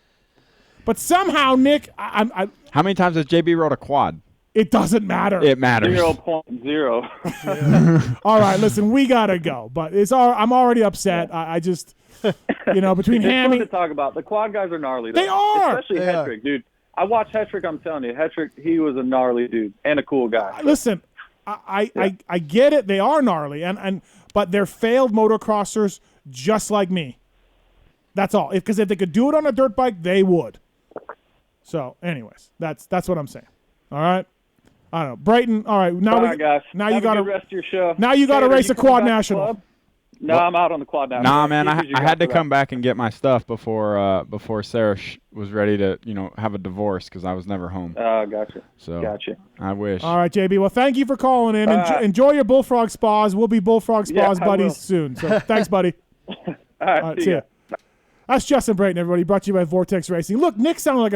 [SPEAKER 1] But somehow, Nick,
[SPEAKER 4] How many times has JB rode a quad?
[SPEAKER 1] it doesn't matter.
[SPEAKER 4] It matters.
[SPEAKER 2] 0.0.
[SPEAKER 1] All right, listen, we got to go. But I'm already upset. I just, between
[SPEAKER 2] It's
[SPEAKER 1] Hammy.
[SPEAKER 2] fun to talk about. The quad guys are gnarly. Though.
[SPEAKER 1] They are.
[SPEAKER 2] Especially
[SPEAKER 3] They are.
[SPEAKER 2] Hetrick, dude. I watched Hetrick, I'm telling you. Hetrick, he was a gnarly dude and a cool guy.
[SPEAKER 1] Listen, I get it. They are gnarly, but they're failed motocrossers just like me. That's all. Because if they could do it on a dirt bike, they would. So, anyways, that's what I'm saying. All right. I don't know, Brayton. All right, now
[SPEAKER 2] All right, guys.
[SPEAKER 1] now
[SPEAKER 2] Have
[SPEAKER 1] you got
[SPEAKER 2] a
[SPEAKER 1] to
[SPEAKER 2] good rest of your show.
[SPEAKER 1] Now you got to
[SPEAKER 2] Taylor,
[SPEAKER 1] race
[SPEAKER 2] you
[SPEAKER 1] a
[SPEAKER 2] coming
[SPEAKER 1] quad
[SPEAKER 2] back to the
[SPEAKER 1] national.
[SPEAKER 2] club? No, I'm out on the quad national.
[SPEAKER 4] Nah, man,
[SPEAKER 2] Keep as you
[SPEAKER 4] I
[SPEAKER 2] got
[SPEAKER 4] had to
[SPEAKER 2] for
[SPEAKER 4] come
[SPEAKER 2] that.
[SPEAKER 4] back and get my stuff before Sarah was ready to have a divorce because I was never home.
[SPEAKER 2] Gotcha.
[SPEAKER 4] So
[SPEAKER 2] Gotcha.
[SPEAKER 4] I wish.
[SPEAKER 1] All right, JB. Well, thank you for calling in. Enjoy your Bullfrog Spas. We'll be Bullfrog Spas
[SPEAKER 2] I
[SPEAKER 1] buddies
[SPEAKER 2] will.
[SPEAKER 1] soon. So thanks, buddy.
[SPEAKER 2] All right, see ya.
[SPEAKER 1] That's Justin Brayton, everybody. Brought to you by Vortex Racing. Look, Nick sounded like